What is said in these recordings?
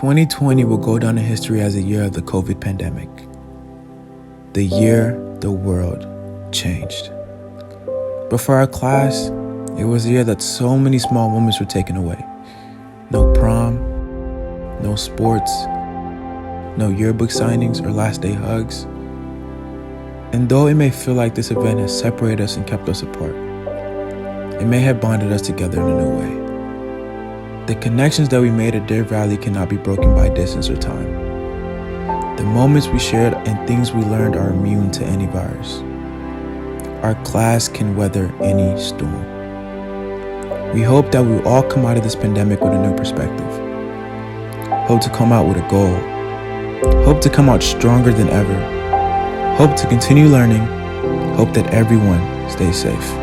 2020 will go down in history as a year of the COVID pandemic. The year the world changed. But for our class, it was a year that so many small moments were taken away. No prom, no sports, no yearbook signings or last day hugs. And though it may feel like this event has separated us and kept us apart, it may have bonded us together in a new way. The connections that we made at Deer Valley cannot be broken by distance or time. The moments we shared and things we learned are immune to any virus. Our class can weather any storm. We hope that we will all come out of this pandemic with a new perspective. Hope to come out with a goal. Hope to come out stronger than ever. Hope to continue learning. Hope that everyone stays safe.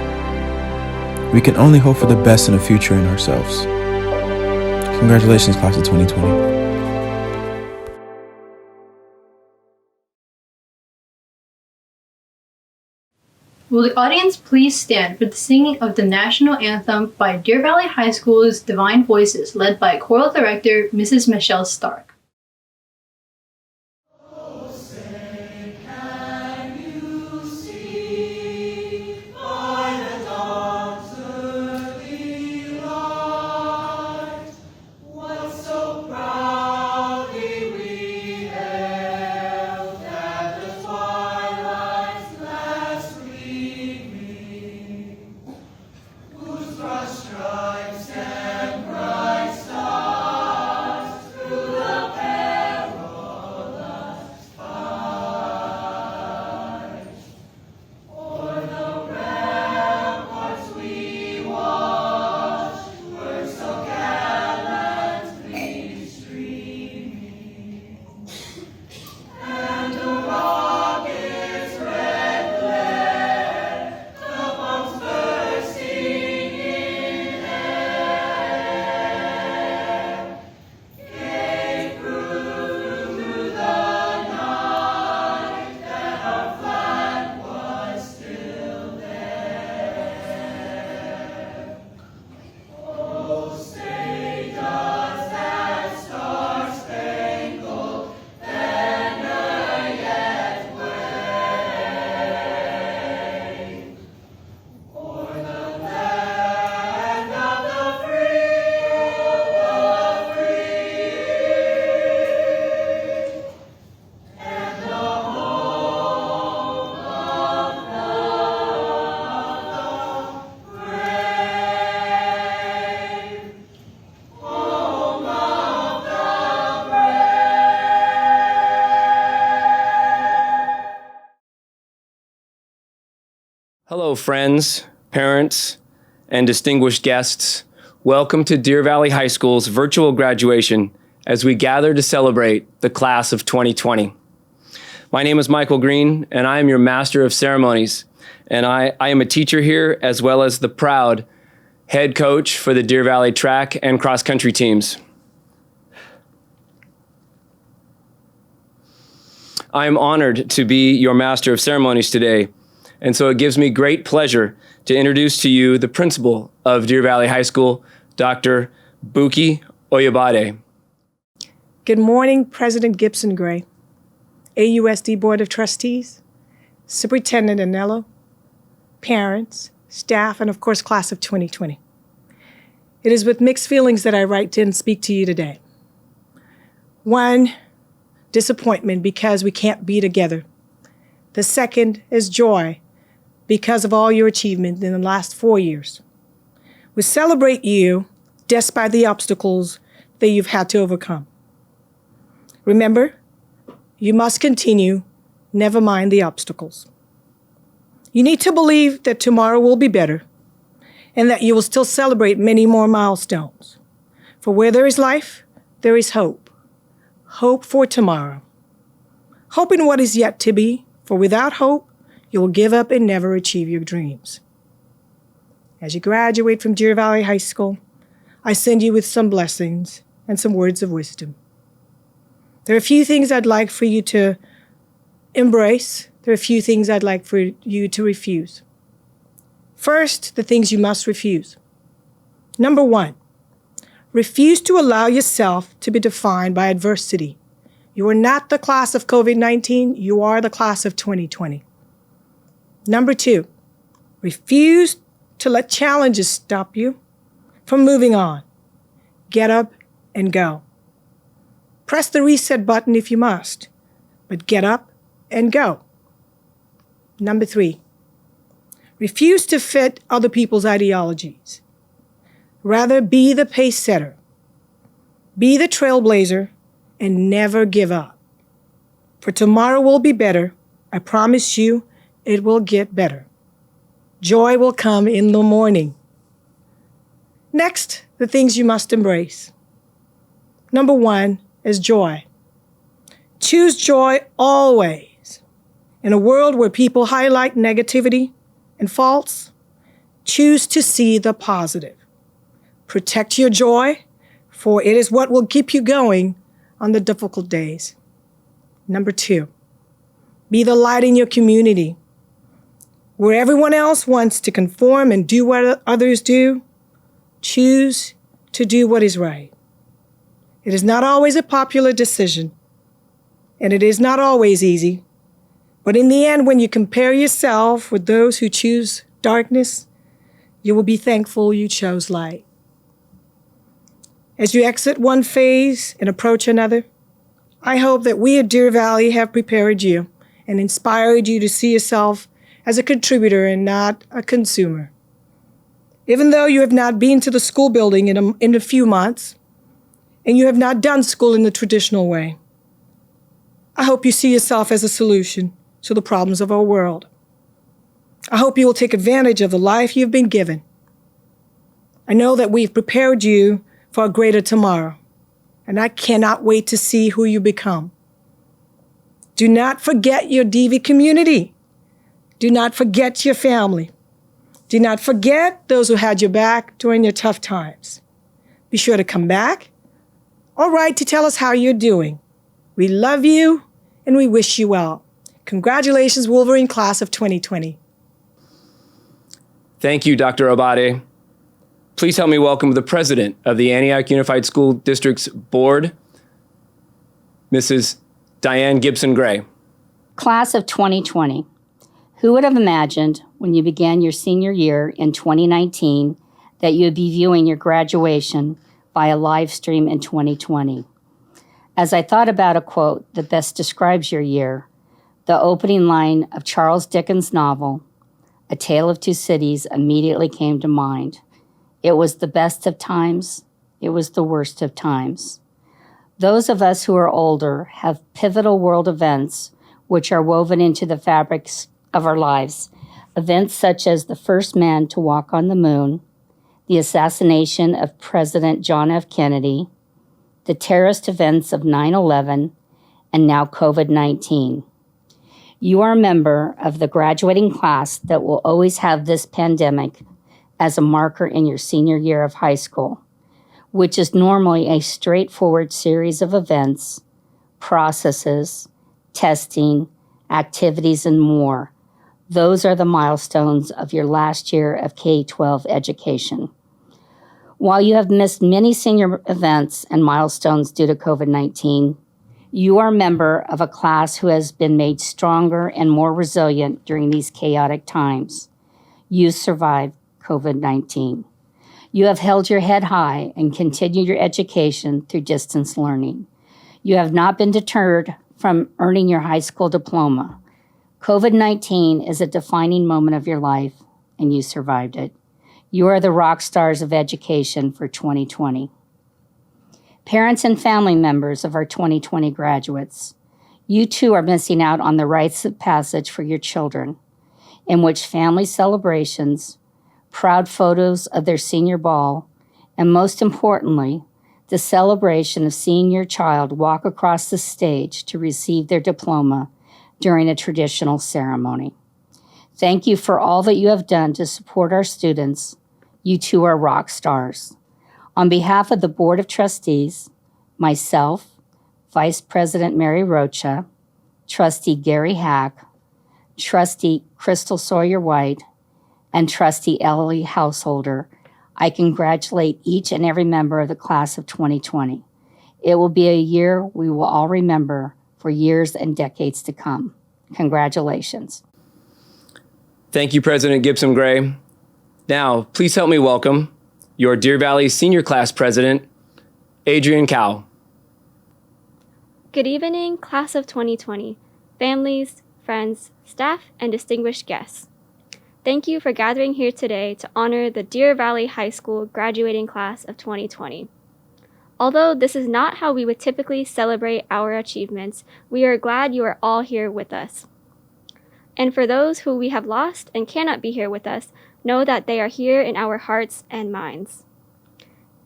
We can only hope for the best in the future in ourselves. Congratulations, class of 2020. Will the audience please stand for the singing of the national anthem by Deer Valley High School's Divine Voices, led by choral director Mrs. Michelle Stark. Hello, friends, parents, and distinguished guests. Welcome to Deer Valley High School's virtual graduation as we gather to celebrate the class of 2020. My name is Michael Green, and I am your Master of Ceremonies, and I am a teacher here as well as the proud head coach for the Deer Valley track and cross-country teams. I am honored to be your Master of Ceremonies today. And so it gives me great pleasure to introduce to you the principal of Deer Valley High School, Dr. Buki Oyabade. Good morning, President Gibson Gray, AUSD Board of Trustees, Superintendent Anello, parents, staff, and of course, class of 2020. It is with mixed feelings that I write in and speak to you today. One, disappointment because we can't be together. The second is joy because of all your achievement in the last 4 years. We celebrate you despite the obstacles that you've had to overcome. Remember, you must continue, never mind the obstacles. You need to believe that tomorrow will be better and that you will still celebrate many more milestones. For where there is life, there is hope. Hope for tomorrow. Hope in what is yet to be, for without hope, you will give up and never achieve your dreams. As you graduate from Deer Valley High School, I send you with some blessings and some words of wisdom. There are a few things I'd like for you to embrace. There are a few things I'd like for you to refuse. First, the things you must refuse. Number one, Refuse to allow yourself to be defined by adversity. You are not the class of COVID-19, you are the class of 2020. Number 2, refuse to let challenges stop you from moving on. Get up and go. Press the reset button if you must, but get up and go. Number 3, refuse to fit other people's ideologies. Rather, be the pace setter. Be the trailblazer and never give up. For tomorrow will be better. I promise you it will get better. Joy will come in the morning. Next, the things you must embrace. Number 1 is joy. Choose joy always. In a world where people highlight negativity and faults, choose to see the positive. Protect your joy, for it is what will keep you going on the difficult days. Number 2, be the light in your community. Where everyone else wants to conform and do what others do, choose to do what is right. It is not always a popular decision, and it is not always easy. But in the end, when you compare yourself with those who choose darkness, you will be thankful you chose light. As you exit one phase and approach another, I hope that we at Deer Valley have prepared you and inspired you to see yourself as a contributor and not a consumer. Even though you have not been to the school building in a few months, and you have not done school in the traditional way, I hope you see yourself as a solution to the problems of our world. I hope you will take advantage of the life you've been given. I know that we've prepared you for a greater tomorrow, and I cannot wait to see who you become. Do not forget your DV community. Do not forget your family. Do not forget those who had your back during your tough times. Be sure to come back or write to tell us how you're doing. We love you and we wish you well. Congratulations, Wolverine class of 2020. Thank you, Dr. Abate. Please help me welcome the president of the Antioch Unified School District's board, Mrs. Diane Gibson Gray. Class of 2020. Who would have imagined when you began your senior year in 2019 that you would be viewing your graduation via live stream in 2020? As I thought about a quote that best describes your year, the opening line of Charles Dickens' novel, A Tale of Two Cities, immediately came to mind. It was the best of times, it was the worst of times. Those of us who are older have pivotal world events which are woven into the fabrics of our lives. Events such as the first man to walk on the moon, the assassination of President John F. Kennedy, the terrorist events of 9/11, and now COVID-19. You are a member of the graduating class that will always have this pandemic as a marker in your senior year of high school, which is normally a straightforward series of events, processes, testing, activities, and more. Those are the milestones of your last year of K-12 education. While you have missed many senior events and milestones due to COVID-19, you are a member of a class who has been made stronger and more resilient during these chaotic times. You survived COVID-19. You have held your head high and continued your education through distance learning. You have not been deterred from earning your high school diploma. COVID-19 is a defining moment of your life, and you survived it. You are the rock stars of education for 2020. Parents and family members of our 2020 graduates, you too are missing out on the rites of passage for your children, in which family celebrations, proud photos of their senior ball, and most importantly, the celebration of seeing your child walk across the stage to receive their diploma during a traditional ceremony. Thank you for all that you have done to support our students. You too are rock stars. On behalf of the Board of Trustees, myself, Vice President Mary Rocha, Trustee Gary Hack, Trustee Crystal Sawyer White, and Trustee Ellie Householder, I congratulate each and every member of the class of 2020. It will be a year we will all remember for years and decades to come. Congratulations. Thank you, President Gibson Gray. Now, please help me welcome your Deer Valley Senior Class President, Adrienne Cow. Good evening, class of 2020, families, friends, staff, and distinguished guests. Thank you for gathering here today to honor the Deer Valley High School graduating class of 2020. Although this is not how we would typically celebrate our achievements, we are glad you are all here with us. And for those who we have lost and cannot be here with us, know that they are here in our hearts and minds.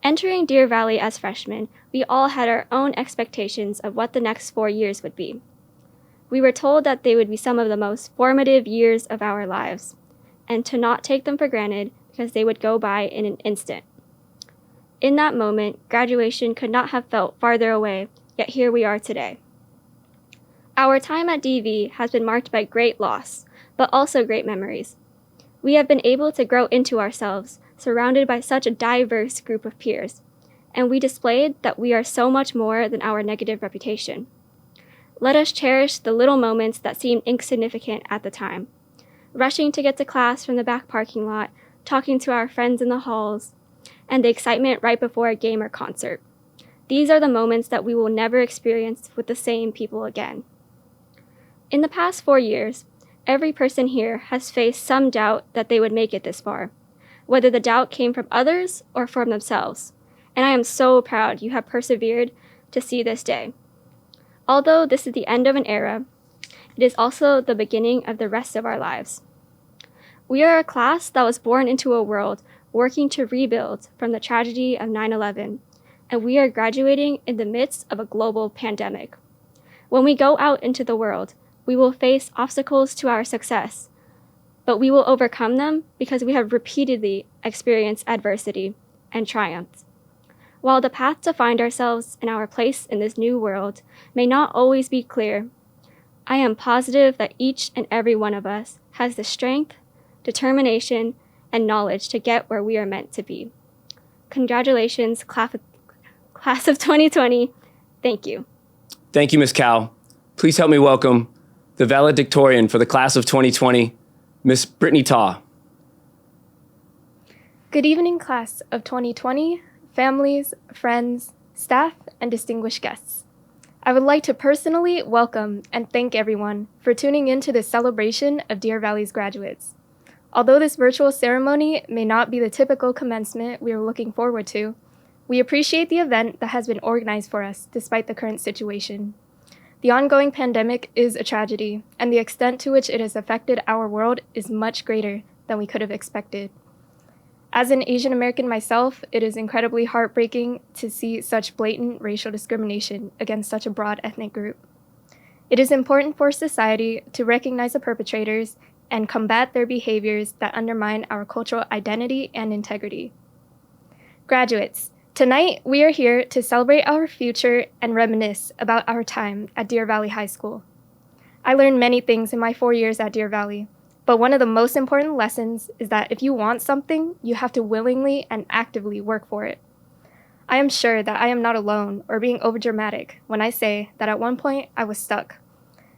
Entering Deer Valley as freshmen, we all had our own expectations of what the next 4 years would be. We were told that they would be some of the most formative years of our lives, and to not take them for granted because they would go by in an instant. In that moment, graduation could not have felt farther away, yet here we are today. Our time at DV has been marked by great loss, but also great memories. We have been able to grow into ourselves, surrounded by such a diverse group of peers, and we displayed that we are so much more than our negative reputation. Let us cherish the little moments that seemed insignificant at the time. Rushing to get to class from the back parking lot, talking to our friends in the halls, and the excitement right before a game or concert. These are the moments that we will never experience with the same people again. In the past 4 years, every person here has faced some doubt that they would make it this far, whether the doubt came from others or from themselves. And I am so proud you have persevered to see this day. Although this is the end of an era, it is also the beginning of the rest of our lives. We are a class that was born into a world working to rebuild from the tragedy of 9/11, and we are graduating in the midst of a global pandemic. When we go out into the world, we will face obstacles to our success, but we will overcome them because we have repeatedly experienced adversity and triumph. While the path to find ourselves and our place in this new world may not always be clear, I am positive that each and every one of us has the strength, determination, and knowledge to get where we are meant to be. Congratulations, class of 2020. Thank you. Thank you, Ms. Cow. Please help me welcome the valedictorian for the class of 2020, Ms. Brittany Taw. Good evening, class of 2020, families, friends, staff, and distinguished guests. I would like to personally welcome and thank everyone for tuning in to this celebration of Deer Valley's graduates. Although this virtual ceremony may not be the typical commencement we are looking forward to, we appreciate the event that has been organized for us despite the current situation. The ongoing pandemic is a tragedy, and the extent to which it has affected our world is much greater than we could have expected. As an Asian American myself, it is incredibly heartbreaking to see such blatant racial discrimination against such a broad ethnic group. It is important for society to recognize the perpetrators and combat their behaviors that undermine our cultural identity and integrity. Graduates, tonight we are here to celebrate our future and reminisce about our time at Deer Valley High School. I learned many things in my 4 years at Deer Valley, but one of the most important lessons is that if you want something, you have to willingly and actively work for it. I am sure that I am not alone or being overdramatic when I say that at one point I was stuck,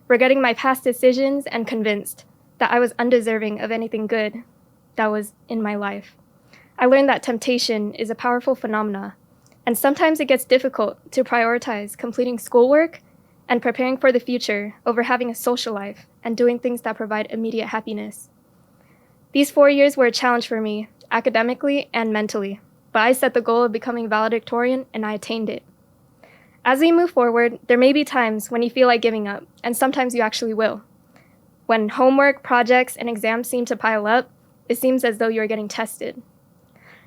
regretting my past decisions and convinced that I was undeserving of anything good that was in my life. I learned that temptation is a powerful phenomena, and sometimes it gets difficult to prioritize completing schoolwork and preparing for the future over having a social life and doing things that provide immediate happiness. These 4 years were a challenge for me, academically and mentally, but I set the goal of becoming valedictorian and I attained it. As we move forward, there may be times when you feel like giving up, and sometimes you actually will. When homework, projects, and exams seem to pile up, it seems as though you are getting tested.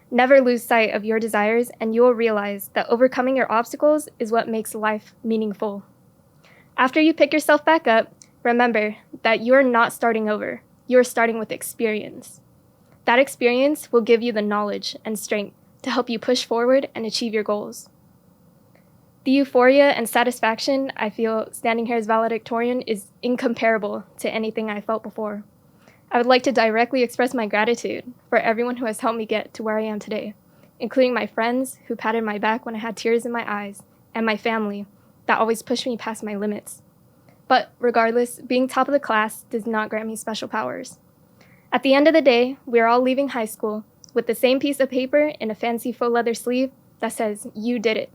Never lose sight of your desires, and you will realize that overcoming your obstacles is what makes life meaningful. After you pick yourself back up, remember that you are not starting over. You are starting with experience. That experience will give you the knowledge and strength to help you push forward and achieve your goals. The euphoria and satisfaction I feel standing here as valedictorian is incomparable to anything I felt before. I would like to directly express my gratitude for everyone who has helped me get to where I am today, including my friends who patted my back when I had tears in my eyes, and my family that always pushed me past my limits. But regardless, being top of the class does not grant me special powers. At the end of the day, we are all leaving high school with the same piece of paper in a fancy faux leather sleeve that says, "You did it."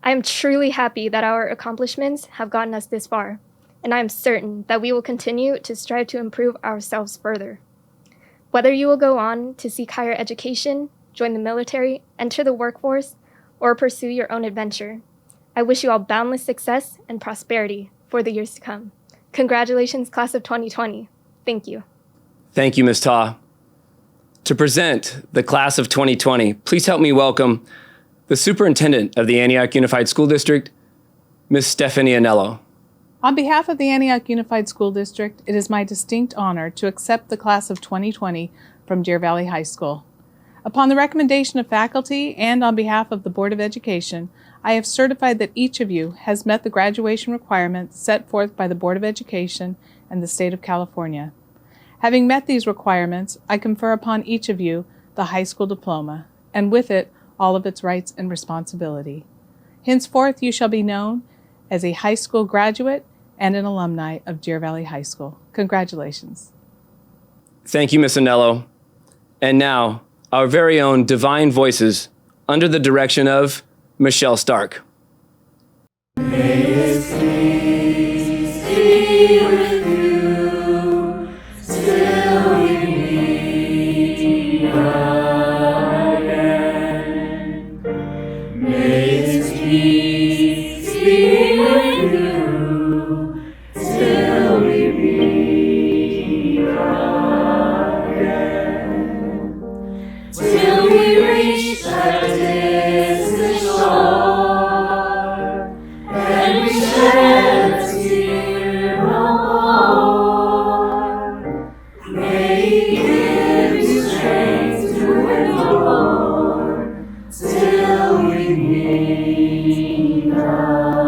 I am truly happy that our accomplishments have gotten us this far, and I am certain that we will continue to strive to improve ourselves further. Whether you will go on to seek higher education, join the military, enter the workforce, or pursue your own adventure, I wish you all boundless success and prosperity for the years to come. Congratulations, class of 2020. Thank you. Thank you, Ms. Ta. To present the class of 2020, please help me welcome the superintendent of the Antioch Unified School District, Ms. Stephanie Anello. On behalf of the Antioch Unified School District, it is my distinct honor to accept the class of 2020 from Deer Valley High School. Upon the recommendation of faculty and on behalf of the Board of Education, I have certified that each of you has met the graduation requirements set forth by the Board of Education and the State of California. Having met these requirements, I confer upon each of you the high school diploma, and with it, all of its rights and responsibility. Henceforth, you shall be known as a high school graduate and an alumni of Deer Valley High School. Congratulations. Thank you, Ms. Anello. And now, our very own Divine Voices, under the direction of Michelle Stark. May His peace be with you till we meet again. May His peace be with you till we meet again. Till we reach that distant shore, and we shed a tear no more. May He give you strength to endure till we meet again.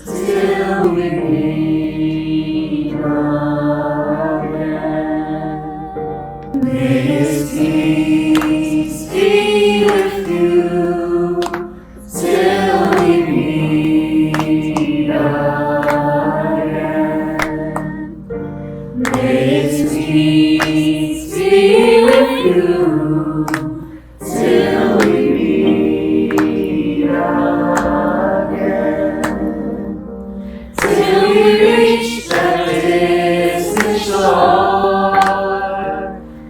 Till we meet again. May His peace be with you till we meet again. May His peace be with you till we meet again. Till we reach that distant shore,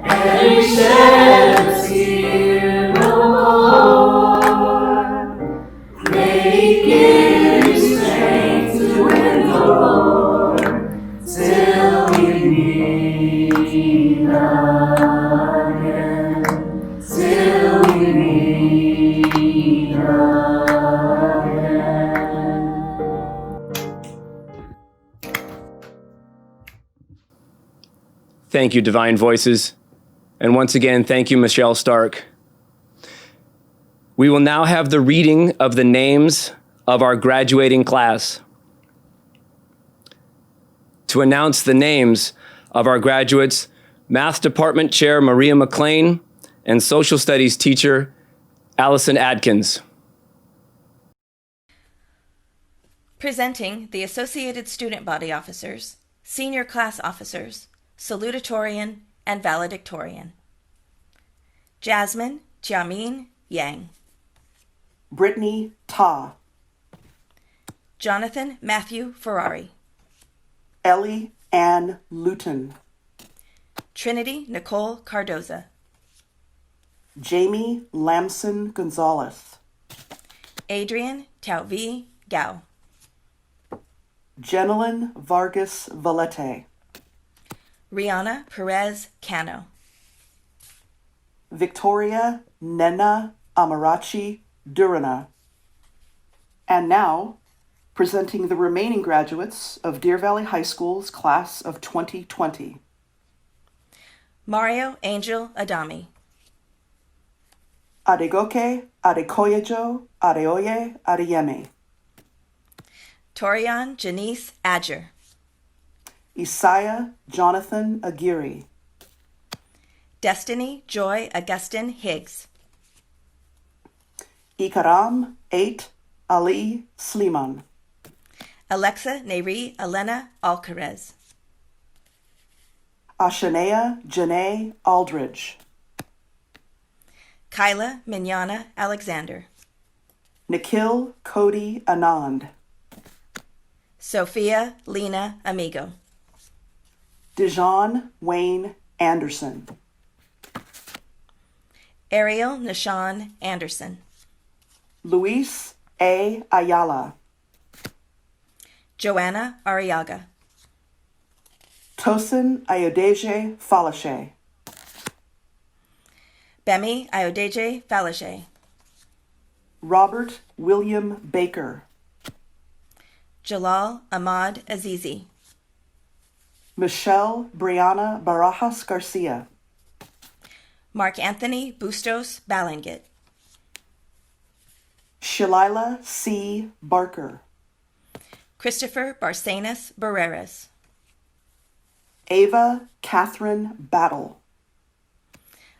and we shed a tear no more. May He give you strength to endure till we meet again. Till we meet again. Thank you, Divine Voices. And once again, thank you, Michelle Stark. We will now have the reading of the names of our graduating class. To announce the names of our graduates, Math Department Chair Maria McLean and Social Studies Teacher Allison Adkins. Presenting the Associated Student Body Officers, Senior Class Officers, Salutatorian, and Valedictorian. Jasmine Jiamin Yang. Brittany Ta. Jonathan Matthew Ferrari. Ellie Ann Luton. Trinity Nicole Cardoza. Jamie Lamson Gonzalez. Adrian Tauvi Gao. Jenilyn Vargas Valete. Rihanna Perez Cano. Victoria Nena Amarachi Durana. And now, presenting the remaining graduates of Deer Valley High School's class of 2020. Mario Angel Adami. Adegoke Adekoyejo Adeoye Adeyemi. Torian Janice Adger. Isaiah Jonathan Aguirre. Destiny Joy Augustine Higgs. Ikaram 8 Ali Sliman. Alexa Neri Elena Alcarez. Ashanea Janae Aldridge. Kyla Mignana Alexander. Nikhil Cody Anand. Sophia Lena Amigo. Dijon Wayne Anderson. Ariel Nishan Anderson. Luis A. Ayala. Joanna Arriaga. Tosin Ayodeje Falashe. Bemi Ayodeje Falashe. Robert William Baker. Jalal Ahmad Azizi. Michelle Brianna Barajas Garcia. Mark Anthony Bustos Balangit. Shalila C. Barker. Christopher Barcenas Barreras. Ava Catherine Battle.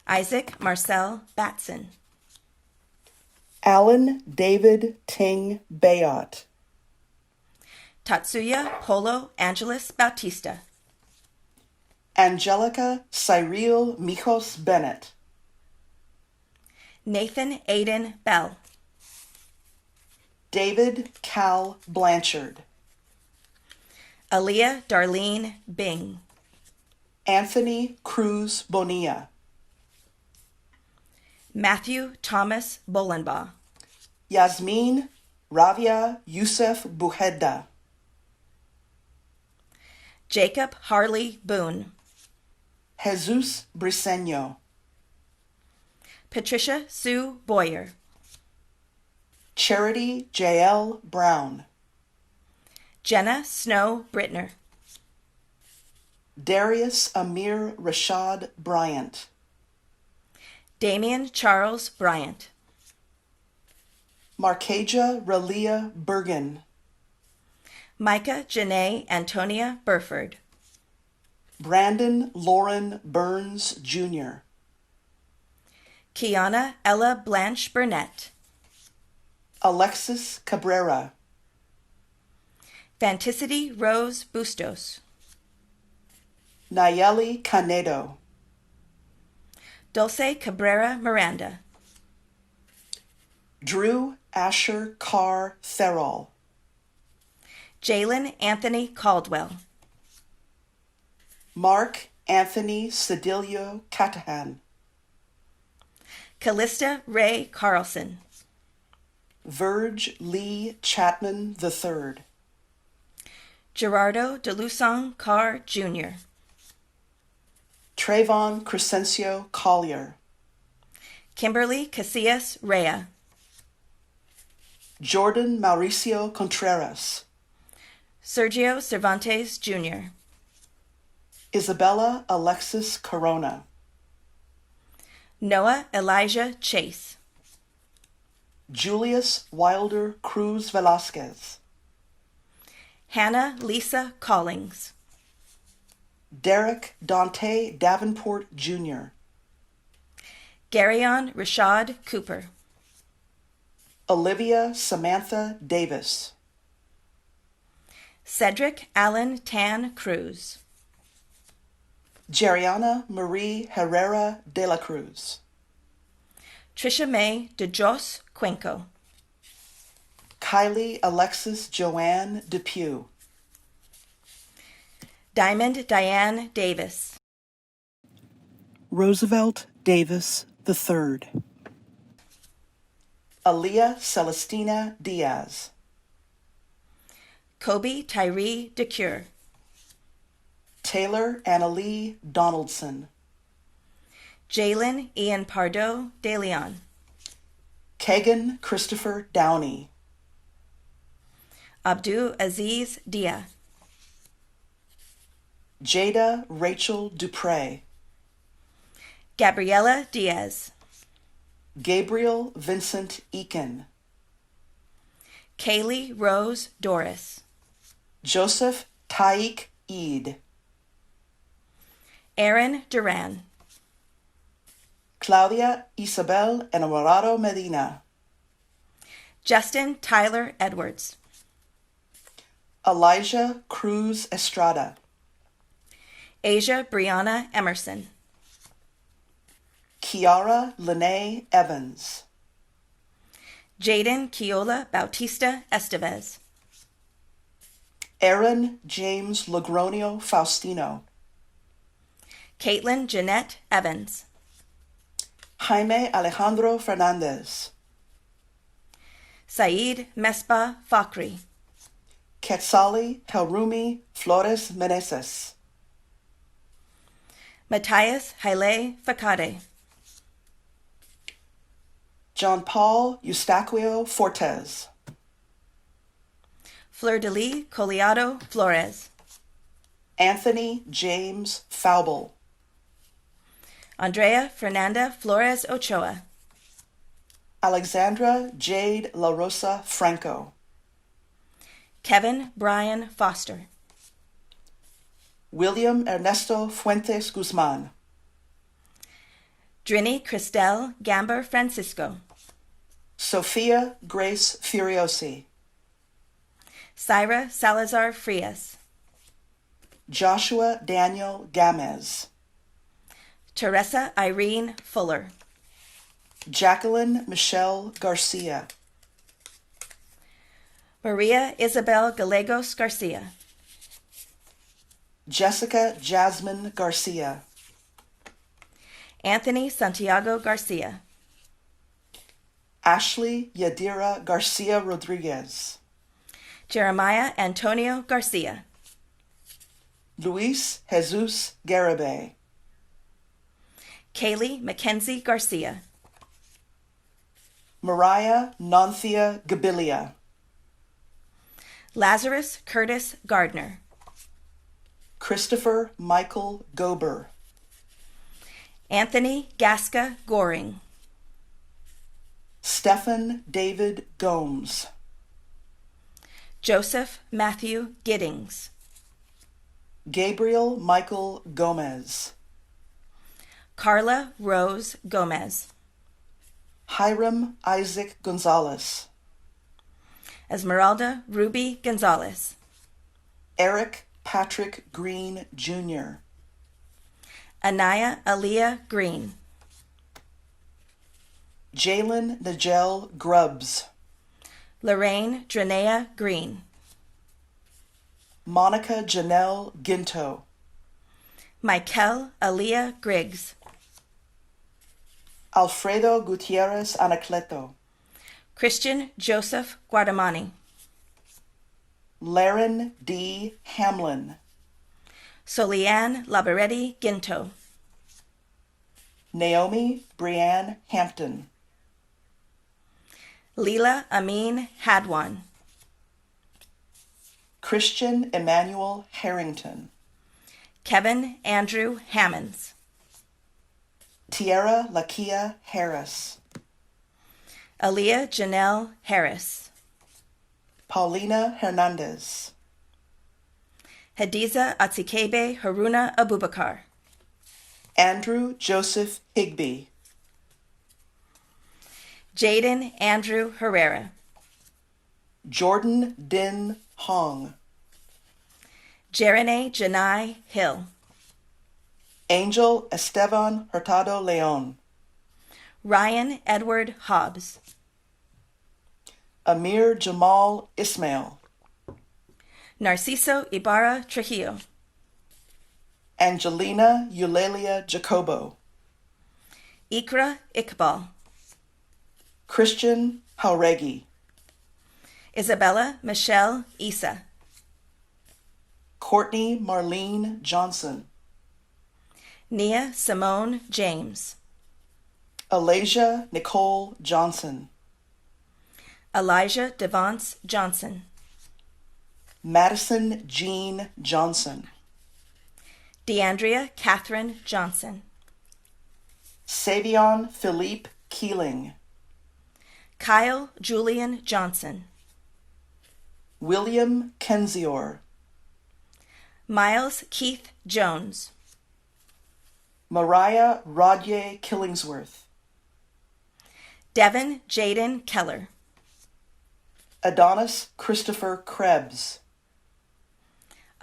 Isaac Marcel Batson. Alan David Ting Bayot. Tatsuya Polo Angeles Bautista. Angelica Cyril Mijos Bennett. Nathan Aiden Bell. David Cal Blanchard. Aaliyah Darlene Bing. Anthony Cruz Bonilla. Matthew Thomas Bolenbaugh. Yasmin Ravia Youssef Buhedda. Jacob Harley Boone. Jesus Briseño. Patricia Sue Boyer. Charity J.L. Brown. Jenna Snow Brittner. Darius Amir Rashad Bryant. Damian Charles Bryant. Markeja Relia Bergen. Micah Janae Antonia Burford. Brandon Lauren Burns Jr. Kiana Ella Blanche Burnett. Alexis Cabrera. Fanticity Rose Bustos. Nayeli Canedo. Dulce Cabrera Miranda. Drew Asher Carr Therol. Jalen Anthony Caldwell. Mark Anthony Sedilio Catahan. Callista Ray Carlson. Verge Lee Chapman III. Gerardo DeLusong Carr Jr. Trayvon Crescencio Collier. Kimberly Casillas Rea. Jordan Mauricio Contreras. Sergio Cervantes Jr. Isabella Alexis Corona. Noah Elijah Chase. Julius Wilder Cruz Velasquez. Hannah Lisa Collings. Derek Dante Davenport Jr. Garyon Rashad Cooper. Olivia Samantha Davis. Cedric Allen Tan Cruz. Jeriana Marie Herrera de la Cruz. Trisha May DeJos Cuenco. Kylie Alexis Joanne Depew. Diamond Diane Davis. Roosevelt Davis III. Aaliyah Celestina Diaz. Kobe Tyree DeCure. Taylor Annalie Donaldson. Jalen Ian Pardo De Leon. Kagan Christopher Downey. Abdul Aziz Dia. Jada Rachel Dupre. Gabriela Diaz. Gabriel Vincent Eakin. Kaylee Rose Doris. Joseph Taik Eid. Aaron Duran. Claudia Isabel Enamorado Medina. Justin Tyler Edwards. Elijah Cruz Estrada. Asia Brianna Emerson. Kiara Lene Evans. Jaden Kiola Bautista Estevez. Aaron James Logronio Faustino. Caitlin Jeanette Evans. Jaime Alejandro Fernandez. Saeed Mesbah Fakhri. Quetzali Helrumi Flores Meneses. Matthias Haile Facade. John Paul Eustaquio Fortes. Fleur de Lis Coleado Flores. Anthony James Faubel. Andrea Fernanda Flores Ochoa. Alexandra Jade La Rosa Franco. Kevin Brian Foster. William Ernesto Fuentes Guzman. Drini Cristel Gamber Francisco. Sophia Grace Furiosi. Syra Salazar Frias. Joshua Daniel Gamez. Teresa Irene Fuller. Jacqueline Michelle Garcia. Maria Isabel Gallegos Garcia. Jessica Jasmine Garcia. Anthony Santiago Garcia. Ashley Yadira Garcia Rodriguez. Jeremiah Antonio Garcia. Luis Jesus Garibay. Kaylee Mackenzie Garcia. Mariah Nonthea Gabilia. Lazarus Curtis Gardner. Christopher Michael Gober. Anthony Gasca Goring. Stephen David Gomes. Joseph Matthew Giddings. Gabriel Michael Gomez. Carla Rose Gomez. Hiram Isaac Gonzalez. Esmeralda Ruby Gonzalez. Eric Patrick Green Jr. Anaya Aaliyah Green. Jalen Nigel Grubbs. Lorraine Drenea Green. Monica Janelle Ginto. Michael Aaliyah Griggs. Alfredo Gutierrez Anacleto. Christian Joseph Guardamani. Laren D. Hamlin. Solianne Labaretti Ginto. Naomi Brianne Hampton. Leela Amin Hadwan. Christian Emmanuel Harrington. Kevin Andrew Hammonds. Tierra Lakia Harris. Aaliyah Janelle Harris. Paulina Hernandez. Hadiza Atsikebe Haruna Abubakar. Andrew Joseph Higby. Jaden Andrew Herrera. Jordan Din Hong. Jerene Janai Hill. Angel Esteban Hurtado Leon. Ryan Edward Hobbs. Amir Jamal Ismail. Narciso Ibarra Trujillo. Angelina Eulalia Jacobo. Ikra Iqbal. Christian Hauregi. Isabella Michelle Isa. Courtney Marlene Johnson. Nia Simone James. Alasia Nicole Johnson. Elijah Devance Johnson. Madison Jean Johnson. DeAndrea Catherine Johnson. Savion Philippe Keeling. Kyle Julian Johnson. William Kenzior. Miles Keith Jones. Mariah Rodye Killingsworth, Devin Jaden Keller, Adonis Christopher Krebs,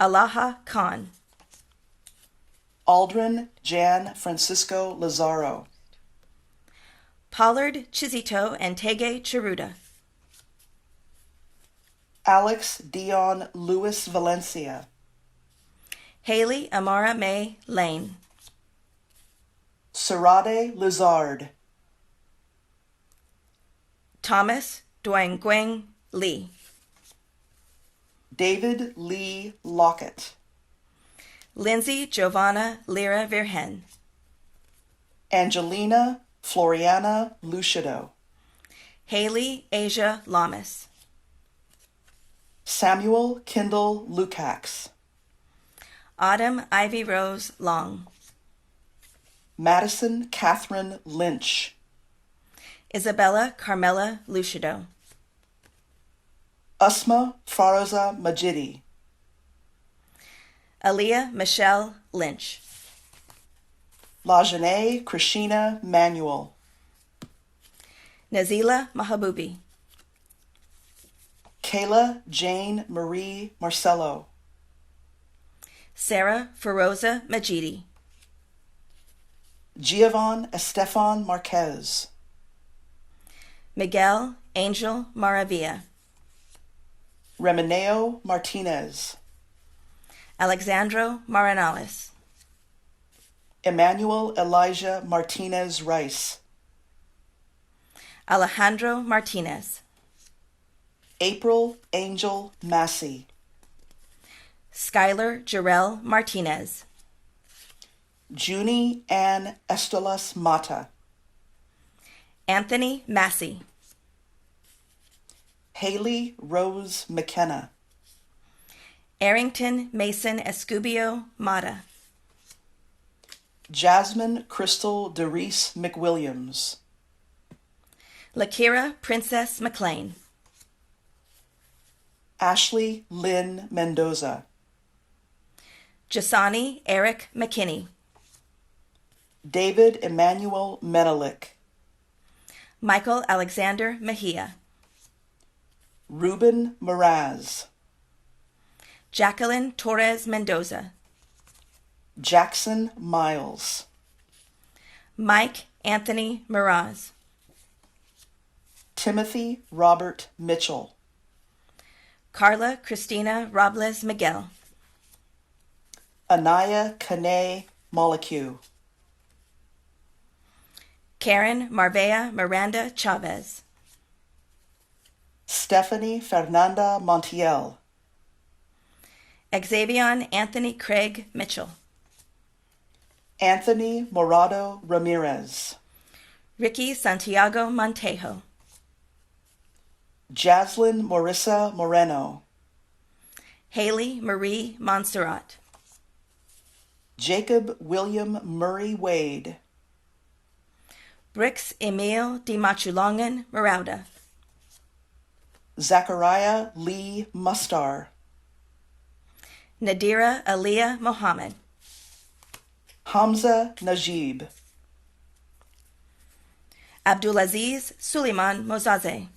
Alaha Khan, Aldrin Jan Francisco Lazaro, Pollard Chizito and Tege Chiruda, Alex Dion Luis Valencia, Haley Amara May Lane, Sarade Lizard, Thomas Duangueng Lee, David Lee Lockett, Lindsay Giovanna Lira Virhen, Angelina Floriana Lucido, Haley Asia Lamas, Samuel Kindle Lukacs, Autumn Ivy Rose Long, Madison Catherine Lynch, Isabella Carmela Lucido, Usma Faroza Majidi, Aaliyah Michelle Lynch, Lajane Krishina Manuel, Nazila Mahabubi, Kayla Jane Marie Marcello, Sarah Feroza Majidi, Giovan Estefan Marquez, Miguel Angel Maravilla, Remeneo Martinez, Alexandro Maranales, Emmanuel Elijah Martinez Rice, Alejandro Martinez, April Angel Massey, Skylar Jarrell Martinez, Junie Ann Estolas Mata, Anthony Massey, Haley Rose McKenna, Arrington Mason Escubio Mata, Jasmine Crystal DeReese McWilliams, Lakira Princess McLean, Ashley Lynn Mendoza, Jasani Eric McKinney, David Emmanuel Menelik, Michael Alexander Mejia, Ruben Meraz, Jacqueline Torres Mendoza, Jackson Miles, Mike Anthony Miraz, Timothy Robert Mitchell, Carla Cristina Robles Miguel, Anaya Kane Molecue, Karen Marvea Miranda Chavez, Stephanie Fernanda Montiel, Xavion Anthony Craig Mitchell, Anthony Morado Ramirez, Ricky Santiago Montejo, Jaslyn Marissa Moreno, Haley Marie Montserrat, Jacob William Murray Wade, Brix Emil Di Machulongan Marauda, Zachariah Lee Mustar, Nadira Aliyah Mohammed, Hamza Najib, Abdulaziz Suleiman Mozaze,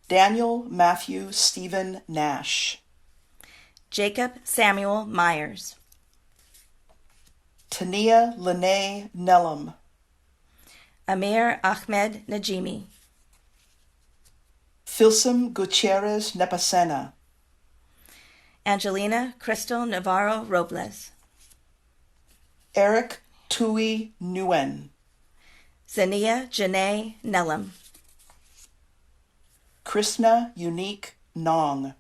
Daniel Matthew Stephen Nash, Jacob Samuel Myers, Tania Lene Nellam, Amir Ahmed Najimi, Filsum Gutierrez Nepasena, Angelina Crystal Navarro Robles, Eric Tui Nguyen, Zania Janae Nellam, Krishna Unique Nong,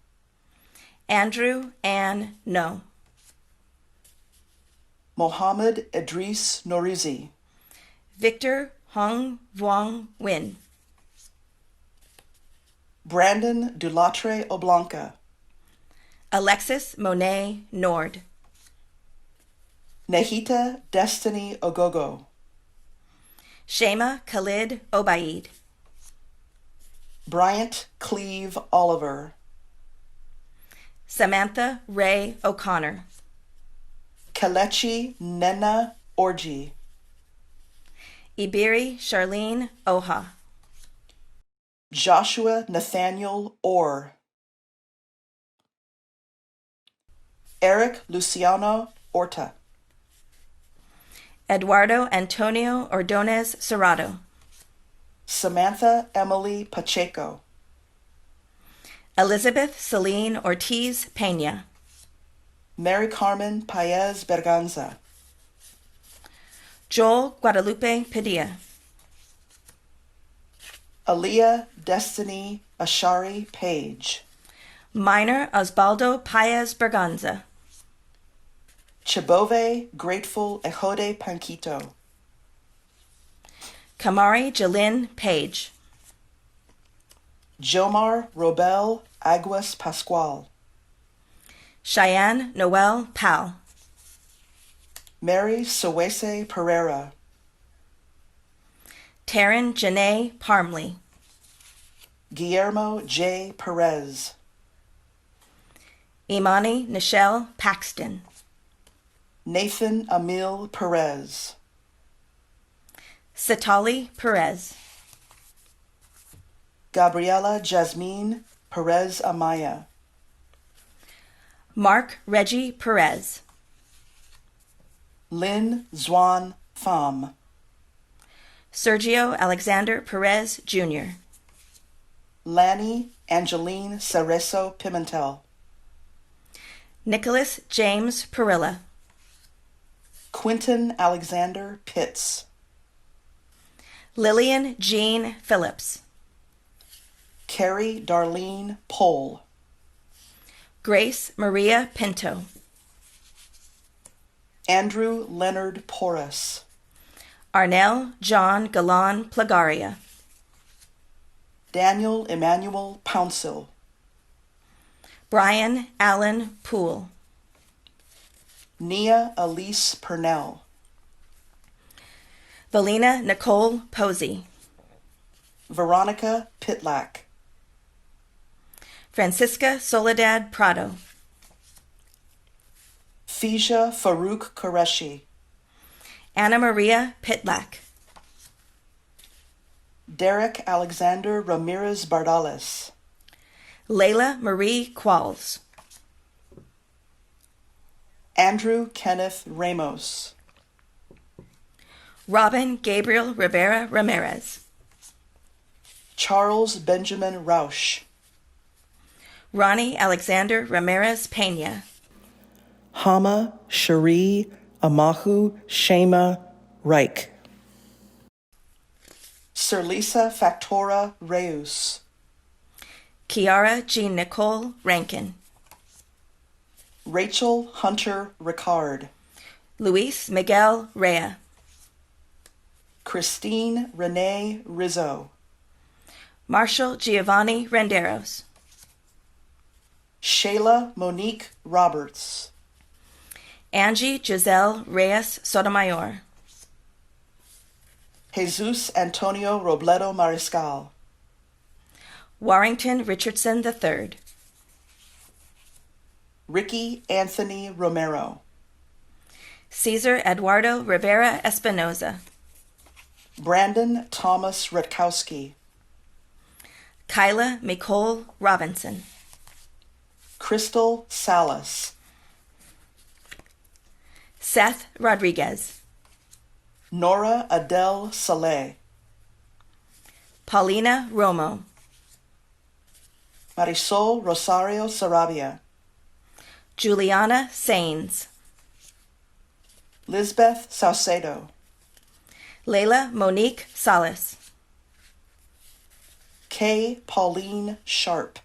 Andrew Ann No, Mohammed Idris Norizi, Victor Hong Vuong Win, Brandon Dulatre Oblanca, Alexis Monet Nord, Nehita Destiny Ogogo, Shema Khalid Obaid, Bryant Cleve Oliver, Samantha Ray O'Connor, Kelechi Nena Orji. Ibiri Charlene Oha. Joshua Nathaniel Orr. Eric Luciano Orta. Eduardo Antonio Ordonez Serrato. Samantha Emily Pacheco. Elizabeth Celine Ortiz Pena. Mary Carmen Paez Berganza. Joel Guadalupe Padilla. Aaliyah Destiny Ashari Page. Minor Osvaldo Paez Berganza. Chibove Grateful Ejode Panquito. Kamari Jalyn Page. Jomar Robel Aguas Pascual. Cheyenne Noel Powell. Mary Sowese Pereira. Taryn Janae Parmley. Guillermo J. Perez. Imani Nichelle Paxton. Nathan Emil Perez. Satali Perez. Gabriela Jasmine Perez Amaya. Mark Reggie Perez. Lynn Zwan Pham. Sergio Alexander Perez Jr. Lanny Angeline Cerezo Pimentel. Nicholas James Perilla. Quinton Alexander Pitts. Lillian Jean Phillips. Carrie Darlene Pohl. Grace Maria Pinto. Andrew Leonard Porras. Arnell John Galan Plagaria. Daniel Emmanuel Pouncil. Brian Allen Poole. Nia Elise Purnell. Valina Nicole Posey. Veronica Pitlack. Francisca Soledad Prado. Fija Farouk Qureshi. Anna Maria Pitlack. Derek Alexander Ramirez Bardales. Layla Marie Qualls. Andrew Kenneth Ramos. Robin Gabriel Rivera Ramirez. Charles Benjamin Rausch. Ronnie Alexander Ramirez Pena. Hama Cherie Amahu Shema Reich. Sir Lisa Factora Reus. Kiara Jean Nicole Rankin. Rachel Hunter Ricard. Luis Miguel Rea. Christine Renee Rizzo. Marshall Giovanni Renderos. Shayla Monique Roberts. Angie Giselle Reyes Sotomayor. Jesus Antonio Robledo Mariscal. Warrington Richardson III. Ricky Anthony Romero. Cesar Eduardo Rivera Espinoza. Brandon Thomas Rutkowski. Kyla Nicole Robinson. Crystal Salas. Seth Rodriguez. Nora Adele Saleh. Paulina Romo. Marisol Rosario Sarabia. Juliana Sains. Lisbeth Saucedo. Layla Monique Salas. Kay Pauline Sharp.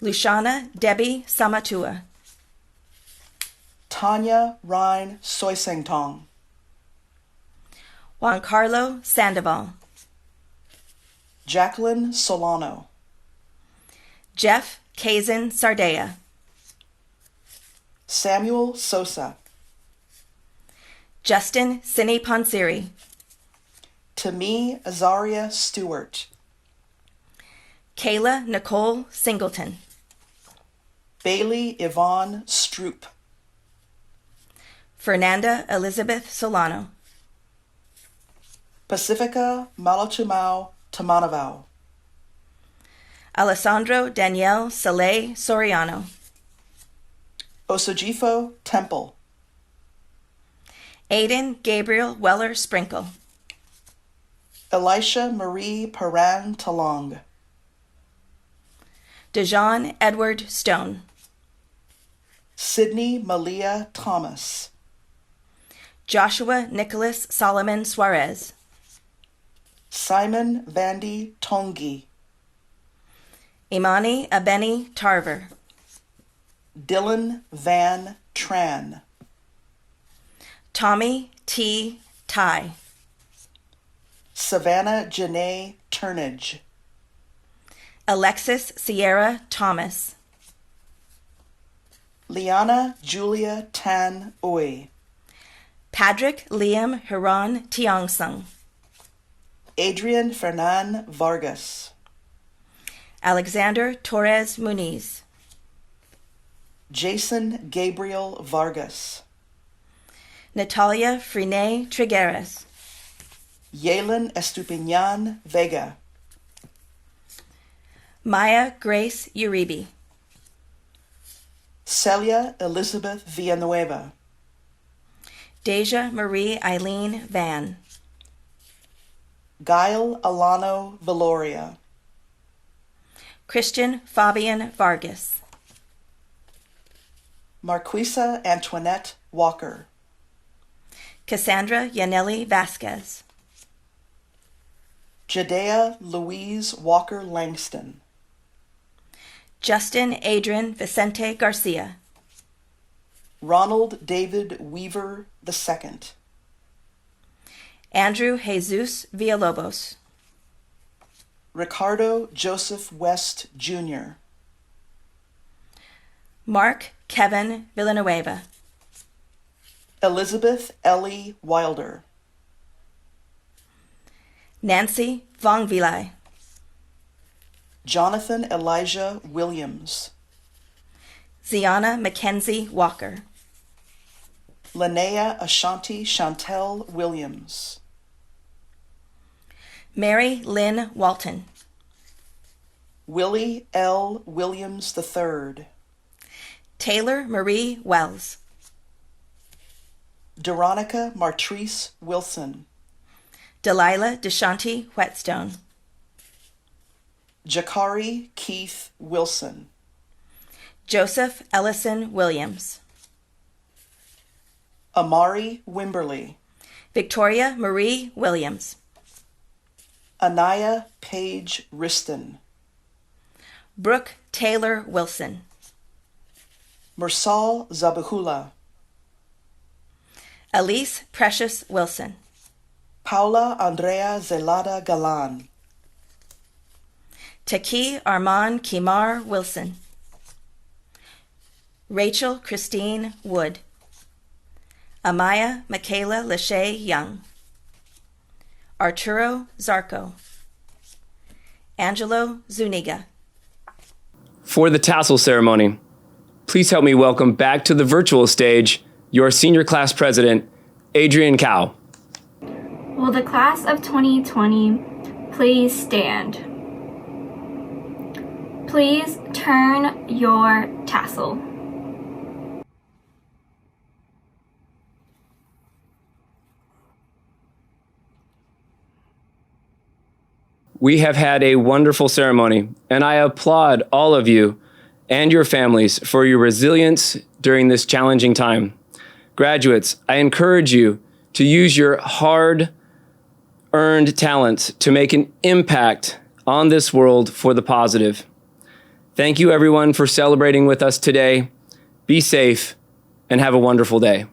Luciana Debbie Samatua. Tanya Ryan Soisengtong. Juan Carlo Sandoval. Jacqueline Solano. Jeff Kazin Sardea. Samuel Sosa. Justin Cine Ponsiri. Tami Azaria Stewart. Kayla Nicole Singleton. Bailey Yvonne Stroop. Fernanda Elizabeth Solano. Pacifica Malachumau Tamanavau. Alessandro Daniel Saleh Soriano. Osojifo Temple. Aiden Gabriel Weller Sprinkle. Elisha Marie Paran Talong. Dejan Edward Stone. Sydney Malia Thomas. Joshua Nicholas Solomon Suarez. Simon Vandy Tongi. Imani Abeni Tarver. Dylan Van Tran. Tommy T. Ty. Savannah Janae Turnage. Alexis Sierra Thomas. Liana Julia Tan Oi. Patrick Liam Hiran Tiangsung. Adrian Fernan Vargas. Alexander Torres Muniz. Jason Gabriel Vargas. Natalia Frine Trigueros. Yalen Estupiñan Vega. Maya Grace Uribe. Celia Elizabeth Villanueva. Deja Marie Eileen Van. Gail Alano Valoria. Christian Fabian Vargas. Marquisa Antoinette Walker. Cassandra Yaneli Vasquez. Jadea Louise Walker Langston. Justin Adrian Vicente Garcia. Ronald David Weaver II. Andrew Jesus Villalobos. Ricardo Joseph West Jr. Mark Kevin Villanueva. Elizabeth Ellie Wilder. Nancy Vongvilai. Jonathan Elijah Williams. Ziana Mackenzie Walker. Linnea Ashanti Chantel Williams. Mary Lynn Walton. Willie L. Williams III. Taylor Marie Wells. Deronica Martrice Wilson. Delilah DeShanti Whetstone. Jakari Keith Wilson. Joseph Ellison Williams. Amari Wimberly. Victoria Marie Williams. Anaya Page Riston. Brooke Taylor Wilson. Mursal Zabahula. Elise Precious Wilson. Paula Andrea Zelada Galan. Taki Armand Kimar Wilson. Rachel Christine Wood. Amaya Michaela Lachey Young. Arturo Zarco. Angelo Zuniga. For the tassel ceremony, please help me welcome back to the virtual stage your senior class president, Adrian Cow. Will the class of 2020 please stand? Please turn your tassel. We have had a wonderful ceremony, and I applaud all of you and your families for your resilience during this challenging time. Graduates, I encourage you to use your hard-earned talents to make an impact on this world for the positive. Thank you, everyone, for celebrating with us today. Be safe and have a wonderful day.